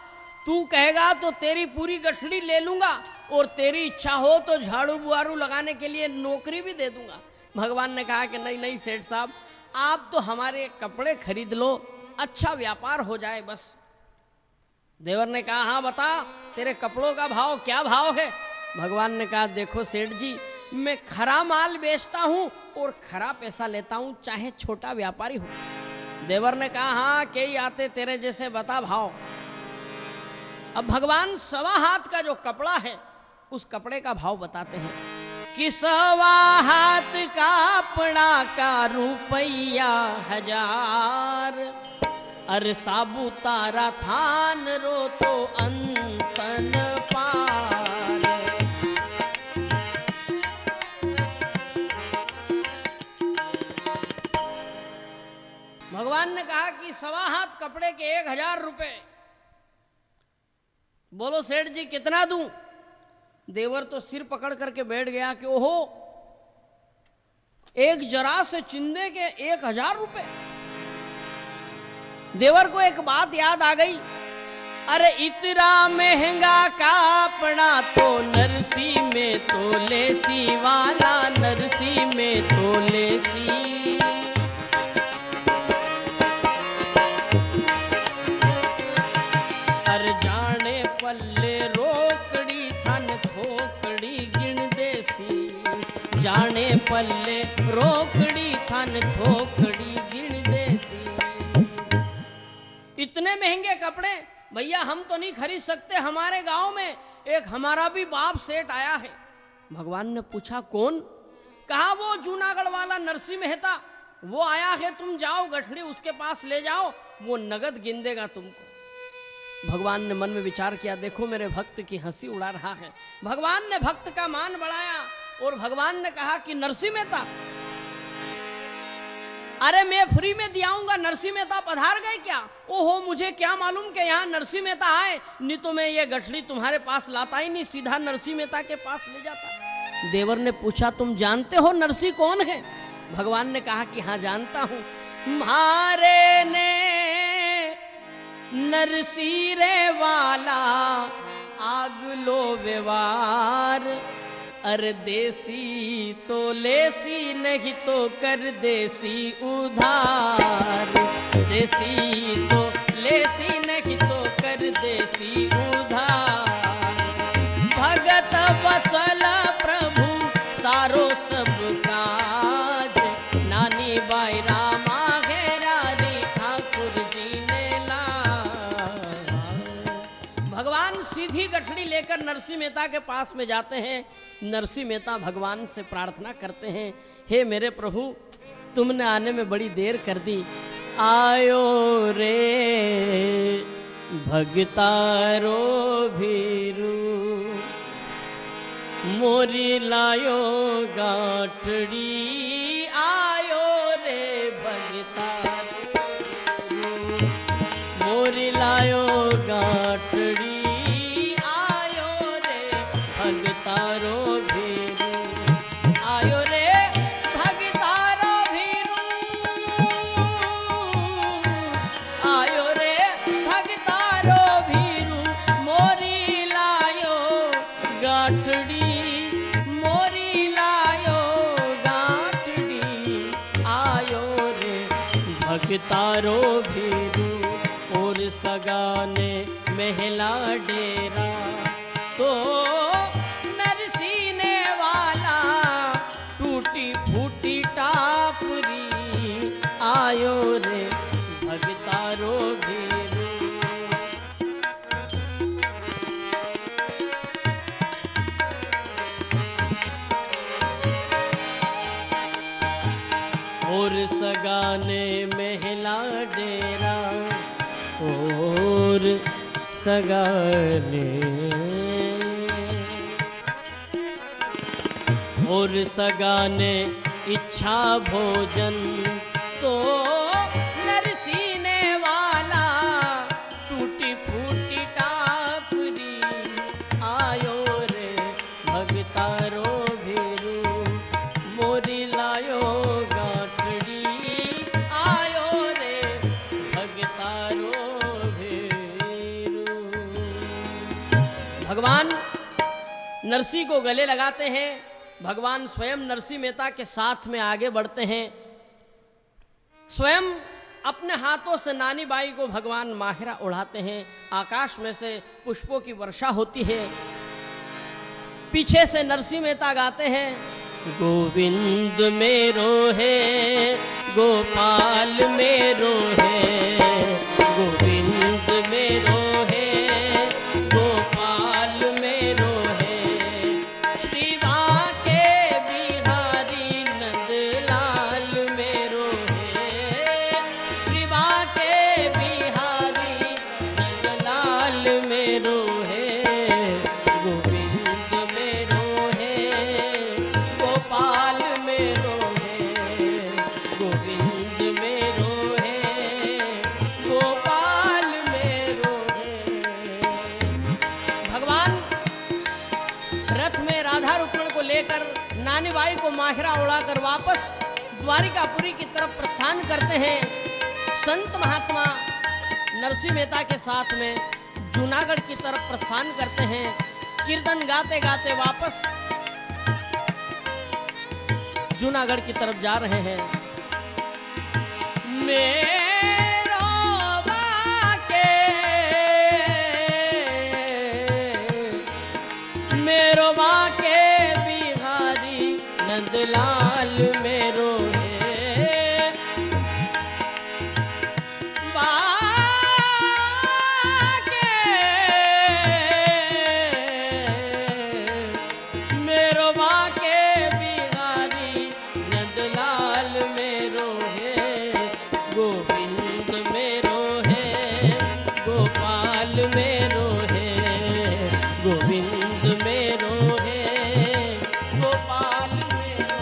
तू कहेगा तो तेरी पूरी गठड़ी ले लूंगा, और तेरी इच्छा हो तो झाड़ू बुआरू लगाने के लिए नौकरी भी दे दूंगा। भगवान ने कहा कि नहीं नहीं सेठ साहब, आप तो हमारे कपड़े खरीद लो, अच्छा व्यापार हो जाए बस। देवर ने कहा हाँ बता, तेरे कपड़ों का भाव क्या भाव है? भगवान ने कहा देखो सेठ जी, मैं खरा माल बेचता हूं और खरा पैसा लेता हूं, चाहे छोटा व्यापारी हो। देवर ने कहा हाँ कई आते तेरे जैसे, बता भाव। अब भगवान 1.25 हाथ का जो कपड़ा है उस कपड़े का भाव बताते हैं कि 1.25 हाथ कपड़ा का रुपया 1000, अरे साबुतारा थान रो तो अंतन पार। भगवान ने कहा कि 1.25 हाथ कपड़े के 1000 रुपए। बोलो सेठ जी कितना दूं? देवर तो सिर पकड़ करके बैठ गया कि ओहो, एक जरा से चिंदे के 1000 रुपए। देवर को एक बात याद आ गई, अरे इतना महंगा कपड़ा तो नरसी में तो लेसी वाला, नरसी में तो लेसी। पल्ले रोकड़ी थन थोकड़ी गिण देसी, जाने पल्ले रोकड़ी थन थोकड़ी गिण देसी। इतने महंगे कपड़े भैया हम तो नहीं खरीद सकते, हमारे गांव में एक हमारा भी बाप सेठ आया है। भगवान ने पूछा कौन? कहा वो जूनागढ़ वाला नरसिंह मेहता, वो आया है, तुम जाओ गठड़ी उसके पास ले जाओ, वो नगद गिन देगा तुमको। भगवान ने मन में विचार किया, देखो मेरे भक्त की हंसी उड़ा रहा है। भगवान ने भक्त का मान बढ़ाया और भगवान ने कहा कि नरसिंह मेहता, अरे मैं फ्री में दियाऊंगा, नरसिंह मेहता पधार गए क्या? ओहो, मुझे क्या मालूम कि यहाँ नरसिंह मेहता आए, नहीं तो मैं ये गठड़ी तुम्हारे पास लाता ही नहीं, सीधा नरसिंह मेहता के पास ले जाता। देवर ने पूछा तुम जानते हो नरसिंह कौन है? भगवान ने कहा कि हाँ जानता हूं। मारे ने नरसी रे वाला आग लो व्यवहार, अरे देसी तो लेसी नहीं तो कर देसी उधार, देसी तो लेसी नहीं तो कर देसी उधार। भगत बसल प्रभु सारो सब काज, नानी बाई रामा सीधी गठड़ी लेकर नरसिंह मेहता के पास में जाते हैं। नरसिंह मेहता भगवान से प्रार्थना करते हैं, हे मेरे प्रभु तुमने आने में बड़ी देर कर दी, आयो रे भगतारो भीरू, मोरी लायो गाठड़ी, आयो रे भगतारो भीरू, मोरी लायो गाठड़ी, भगतारो भीरू, आयो रे भगतारो भीरू, आयो रे भगतारो भीरू, मोरी लायो गाठड़ी, मोरी लायो गाठड़ी, आयो रे भगतारो भीरू। और सगाने महला डेरा तो नरसीने वाला, टूटी फूटी टापरी, आयो रे भगतारो भीरू। और सगाने महला डेरा, ओ और सगाने, और सगाने इच्छा भोजन तो नरसीने वाला, टूटी फूटी टापरी आयो रे भगतारो भेरू, मोरी लायो गांठड़ी आयो रे भगतारो भेरू। भगवान नरसी को गले लगाते हैं। भगवान स्वयं नरसिंह मेहता के साथ में आगे बढ़ते हैं। स्वयं अपने हाथों से नानी बाई को भगवान माहिरा उड़ाते हैं। आकाश में से पुष्पों की वर्षा होती है। पीछे से नरसिंह मेहता गाते हैं, गोविंद मेरो है गोपाल मेरो है, गोविंद मेरो है गोपाल मेरो है, श्री बांके बिहारी नंदलाल मेरो है, श्री बांके बिहारी नंदलाल मेरो है, गोविंद मेरो है गोपाल मेरो है, गोविंद मेरो है गोपाल मेरो है। भगवान रथ में राधा रुक्मण को लेकर नानी बाई को माहिरा उड़ाकर वापस द्वारिकापुरी की तरफ प्रस्थान करते हैं। संत महात्मा नरसिंह मेहता के साथ में जूनागढ़ की तरफ प्रस्थान करते हैं। कीर्तन गाते गाते वापस जूनागढ़ की तरफ जा रहे हैं। मेरो बाके, मेरो बाके बिहारी नंदलाल मेरो है, बाके मेरो बाके बिहारी नंदलाल मेरो है, गोविंद मेरो है गोपाल मेरो है, गोविंद मेरो है गोपाल मेरो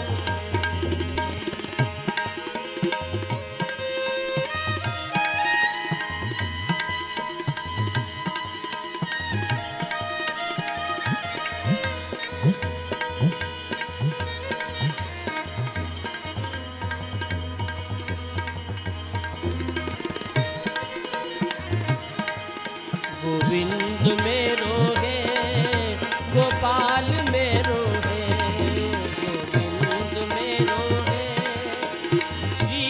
गोविंद मेरो है गोपाल मेरो है, गोविंद मेरो है, श्री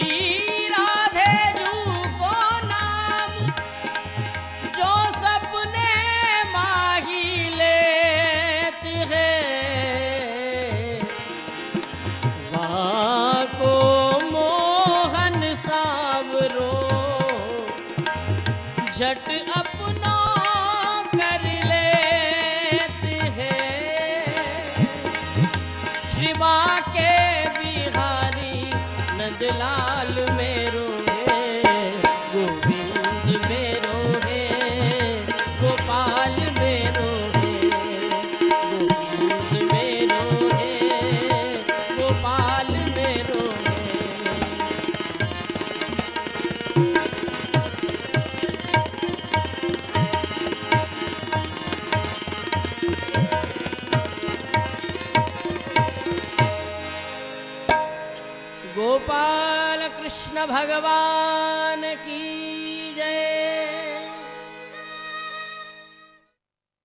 राधे जू को नाम जो सपने माही लेती है, वहाँ को मोहन सावरो झट अपना कर लेते हैं, श्री बांके बिहारी नंदलाल मेरो है, गोविंद मेरो है गोपाल मेरो है, गोविंद मेरो है गोपाल मेरो है। गोपाल कृष्ण भगवान की जय।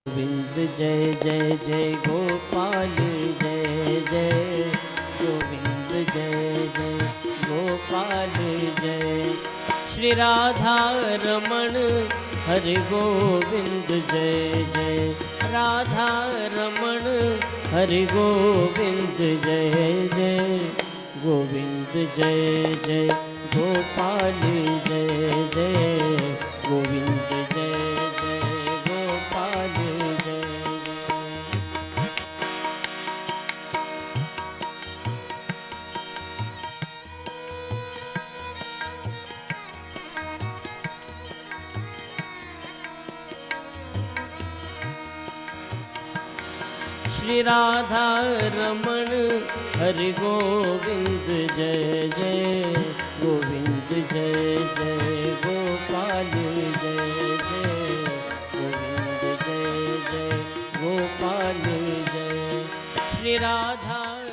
गोविंद जय जय जय गोपाल जय जय, गोविंद जय जय गोपाल जय, श्री राधा रमण हरि गोविंद जय जय, राधा रमण हरि गोविंद जय जय, गोविंद जय जय गोपाल जय जय, गोविंद जय जय गोपाल जय जय। श्री राधा रमण हरि गोविंद जय जय गोविंद जय जय गोपाल जय जय गोविंद जय जय गोपाल जय श्री राधा